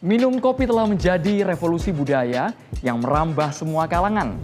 Minum kopi telah menjadi revolusi budaya yang merambah semua kalangan.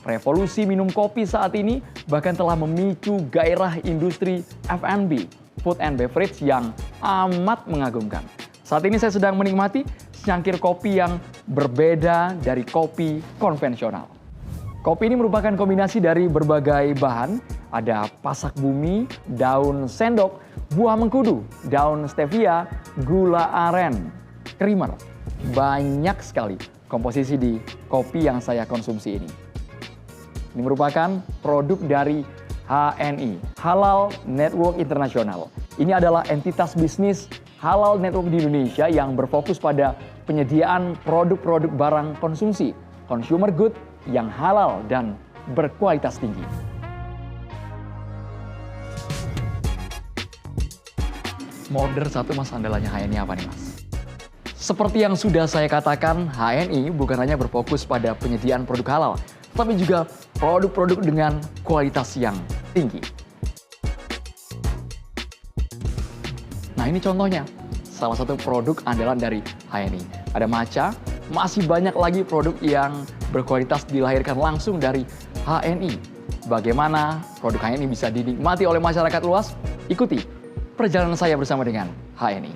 Revolusi minum kopi saat ini bahkan telah memicu gairah industri F&B, food and beverage yang amat mengagumkan. Saat ini saya sedang menikmati secangkir kopi yang berbeda dari kopi konvensional. Kopi ini merupakan kombinasi dari berbagai bahan, ada pasak bumi, daun sendok, buah mengkudu, daun stevia, gula aren, creamer. Banyak sekali komposisi di kopi yang saya konsumsi ini. Ini merupakan produk dari HNI, Halal Network International. Ini adalah entitas bisnis Halal Network di Indonesia yang berfokus pada penyediaan produk-produk barang konsumsi, consumer good yang halal dan berkualitas tinggi. Modern satu mas andalannya HNI apa nih mas? Seperti yang sudah saya katakan, HNI bukan hanya berfokus pada penyediaan produk halal, tapi juga produk-produk dengan kualitas yang tinggi. Nah ini contohnya, salah satu produk andalan dari HNI. Ada matcha, masih banyak lagi produk yang berkualitas dilahirkan langsung dari HNI. Bagaimana produk HNI bisa dinikmati oleh masyarakat luas? Ikuti perjalanan saya bersama dengan HNI.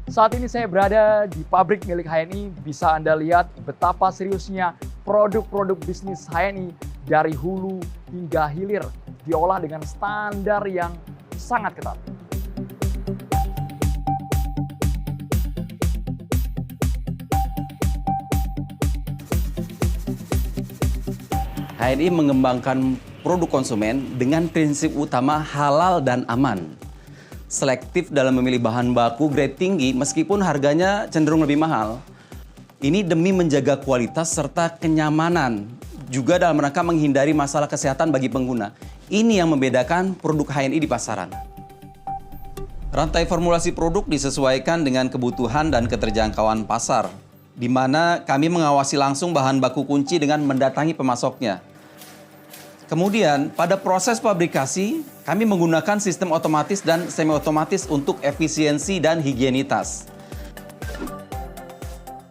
Saat ini saya berada di pabrik milik HNI. Bisa Anda lihat betapa seriusnya produk-produk bisnis HNI dari hulu hingga hilir diolah dengan standar yang sangat ketat. HNI mengembangkan produk konsumen dengan prinsip utama halal dan aman. Selektif dalam memilih bahan baku grade tinggi meskipun harganya cenderung lebih mahal. Ini demi menjaga kualitas serta kenyamanan, juga dalam rangka menghindari masalah kesehatan bagi pengguna. Ini yang membedakan produk HNI di pasaran. Rantai formulasi produk disesuaikan dengan kebutuhan dan keterjangkauan pasar, di mana kami mengawasi langsung bahan baku kunci dengan mendatangi pemasoknya. Kemudian, pada proses pabrikasi, kami menggunakan sistem otomatis dan semi-otomatis untuk efisiensi dan higienitas.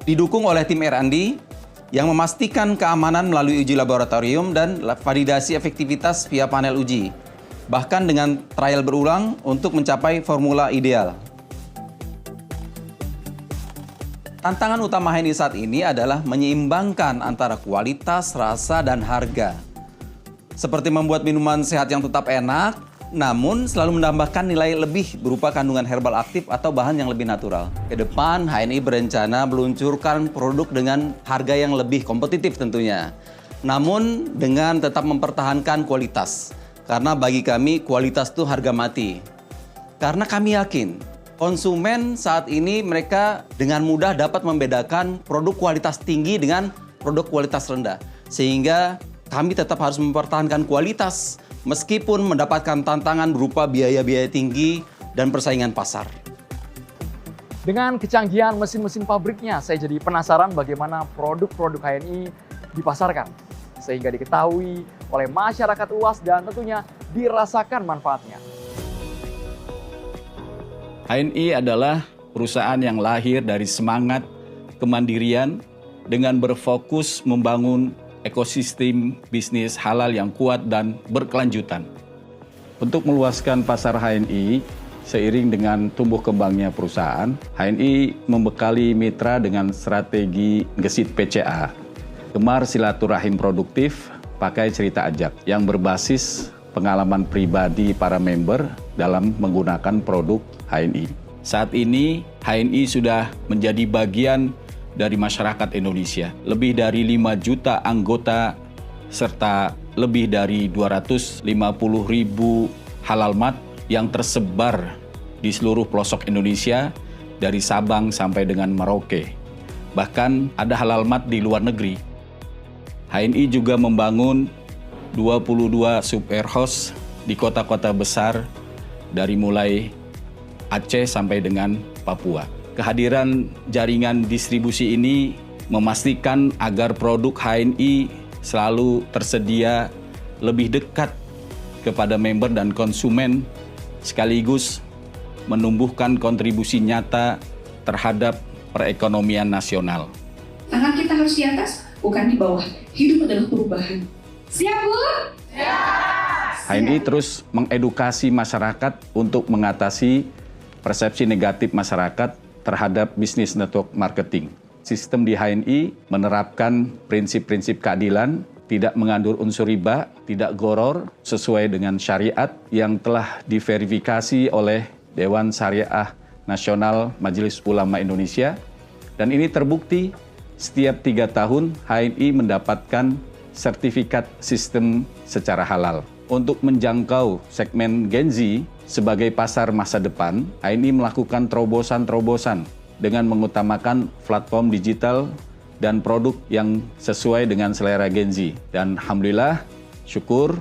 Didukung oleh tim R&D yang memastikan keamanan melalui uji laboratorium dan validasi efektivitas via panel uji, bahkan dengan trial berulang untuk mencapai formula ideal. Tantangan utama HNI saat ini adalah menyeimbangkan antara kualitas, rasa, dan harga. Seperti membuat minuman sehat yang tetap enak, namun selalu menambahkan nilai lebih berupa kandungan herbal aktif atau bahan yang lebih natural. Ke depan, HNI berencana meluncurkan produk dengan harga yang lebih kompetitif tentunya. Namun dengan tetap mempertahankan kualitas. Karena bagi kami kualitas itu harga mati. Karena kami yakin konsumen saat ini mereka dengan mudah dapat membedakan produk kualitas tinggi dengan produk kualitas rendah. Sehingga kami tetap harus mempertahankan kualitas meskipun mendapatkan tantangan berupa biaya-biaya tinggi dan persaingan pasar. Dengan kecanggihan mesin-mesin pabriknya, saya jadi penasaran bagaimana produk-produk HNI dipasarkan. Sehingga diketahui oleh masyarakat luas dan tentunya dirasakan manfaatnya. HNI adalah perusahaan yang lahir dari semangat kemandirian dengan berfokus membangun ekosistem bisnis halal yang kuat dan berkelanjutan. Untuk meluaskan pasar HNI, seiring dengan tumbuh kembangnya perusahaan, HNI membekali mitra dengan strategi gesit PCA, gemar silaturahim produktif, pakai cerita ajak, yang berbasis pengalaman pribadi para member dalam menggunakan produk HNI. Saat ini, HNI sudah menjadi bagian dari masyarakat Indonesia. Lebih dari 5 juta anggota serta lebih dari 250.000 halal mart yang tersebar di seluruh pelosok Indonesia dari Sabang sampai dengan Merauke. Bahkan ada halal mart di luar negeri. HNI juga membangun 22 sub-warehouse di kota-kota besar dari mulai Aceh sampai dengan Papua. Kehadiran jaringan distribusi ini memastikan agar produk HNI selalu tersedia lebih dekat kepada member dan konsumen sekaligus menumbuhkan kontribusi nyata terhadap perekonomian nasional. Tangan kita harus di atas, bukan di bawah. Hidup adalah perubahan. Siap, Bu? HNI terus mengedukasi masyarakat untuk mengatasi persepsi negatif masyarakat terhadap bisnis network marketing. Sistem di HNI menerapkan prinsip-prinsip keadilan, tidak mengandung unsur riba, tidak goror, sesuai dengan syariat yang telah diverifikasi oleh Dewan Syariah Nasional Majelis Ulama Indonesia. Dan ini terbukti setiap 3 tahun HNI mendapatkan sertifikat sistem secara halal. Untuk menjangkau segmen Gen Z sebagai pasar masa depan, HNI melakukan terobosan-terobosan dengan mengutamakan platform digital dan produk yang sesuai dengan selera Gen Z. Dan alhamdulillah, syukur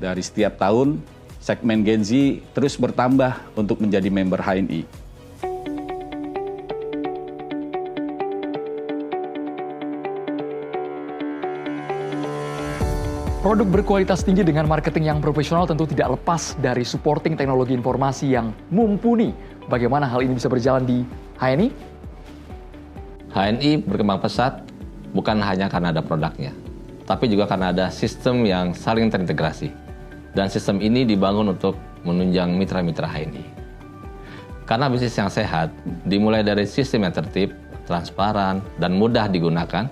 dari setiap tahun segmen Gen Z terus bertambah untuk menjadi member HNI. Produk berkualitas tinggi dengan marketing yang profesional tentu tidak lepas dari supporting teknologi informasi yang mumpuni. Bagaimana hal ini bisa berjalan di HNI? HNI berkembang pesat bukan hanya karena ada produknya, tapi juga karena ada sistem yang saling terintegrasi. Dan sistem ini dibangun untuk menunjang mitra-mitra HNI. Karena bisnis yang sehat dimulai dari sistem yang tertib, transparan, dan mudah digunakan,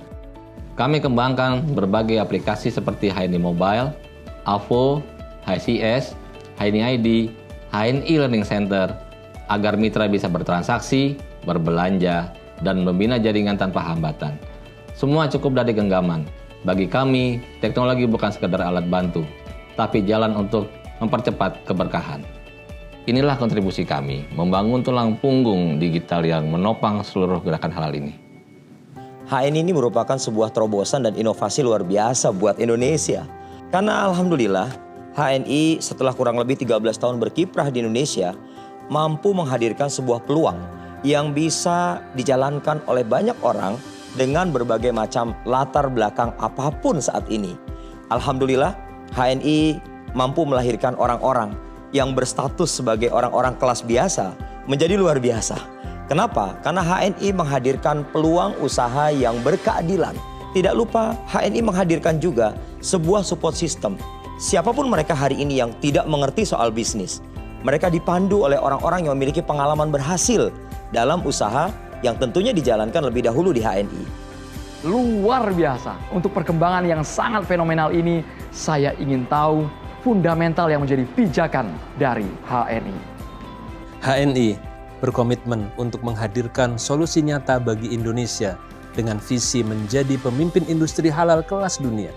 kami kembangkan berbagai aplikasi seperti HNI Mobile, AVO, HCS, HNI ID, HNI Learning Center, agar mitra bisa bertransaksi, berbelanja, dan membina jaringan tanpa hambatan. Semua cukup dari genggaman. Bagi kami, teknologi bukan sekedar alat bantu, tapi jalan untuk mempercepat keberkahan. Inilah kontribusi kami, membangun tulang punggung digital yang menopang seluruh gerakan halal ini. HNI ini merupakan sebuah terobosan dan inovasi luar biasa buat Indonesia. Karena alhamdulillah, HNI setelah kurang lebih 13 tahun berkiprah di Indonesia, mampu menghadirkan sebuah peluang yang bisa dijalankan oleh banyak orang dengan berbagai macam latar belakang apapun saat ini. Alhamdulillah, HNI mampu melahirkan orang-orang yang berstatus sebagai orang-orang kelas biasa menjadi luar biasa. Kenapa? Karena HNI menghadirkan peluang usaha yang berkeadilan. Tidak lupa HNI menghadirkan juga sebuah support system. Siapapun mereka hari ini yang tidak mengerti soal bisnis, mereka dipandu oleh orang-orang yang memiliki pengalaman berhasil dalam usaha yang tentunya dijalankan lebih dahulu di HNI. Luar biasa. Untuk perkembangan yang sangat fenomenal ini, saya ingin tahu fundamental yang menjadi pijakan dari HNI. HNI berkomitmen untuk menghadirkan solusi nyata bagi Indonesia dengan visi menjadi pemimpin industri halal kelas dunia.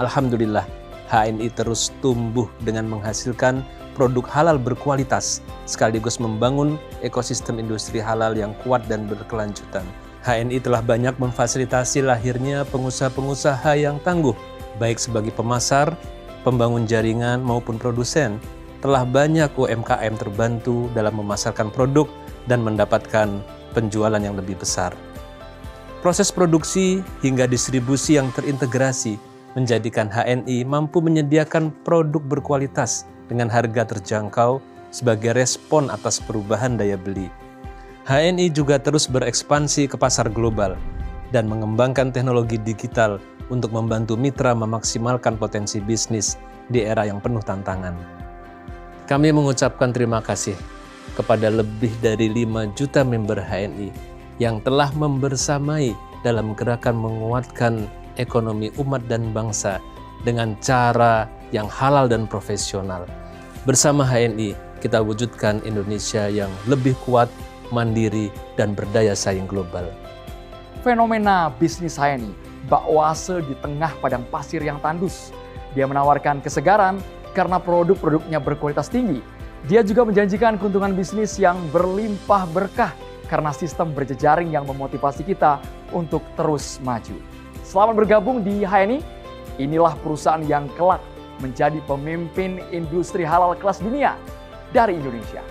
Alhamdulillah, HNI terus tumbuh dengan menghasilkan produk halal berkualitas, sekaligus membangun ekosistem industri halal yang kuat dan berkelanjutan. HNI telah banyak memfasilitasi lahirnya pengusaha-pengusaha yang tangguh, baik sebagai pemasar, pembangun jaringan maupun produsen. Telah banyak UMKM terbantu dalam memasarkan produk dan mendapatkan penjualan yang lebih besar. Proses produksi hingga distribusi yang terintegrasi menjadikan HNI mampu menyediakan produk berkualitas dengan harga terjangkau sebagai respon atas perubahan daya beli. HNI juga terus berekspansi ke pasar global dan mengembangkan teknologi digital untuk membantu mitra memaksimalkan potensi bisnis di era yang penuh tantangan. Kami mengucapkan terima kasih kepada lebih dari 5 juta member HNI yang telah membersamai dalam gerakan menguatkan ekonomi umat dan bangsa dengan cara yang halal dan profesional. Bersama HNI, kita wujudkan Indonesia yang lebih kuat, mandiri, dan berdaya saing global. Fenomena bisnis HNI, bak oase di tengah padang pasir yang tandus. Dia menawarkan kesegaran karena produk-produknya berkualitas tinggi. Dia juga menjanjikan keuntungan bisnis yang berlimpah berkah karena sistem berjejaring yang memotivasi kita untuk terus maju. Selamat bergabung di HNI. Inilah perusahaan yang kelak menjadi pemimpin industri halal kelas dunia dari Indonesia.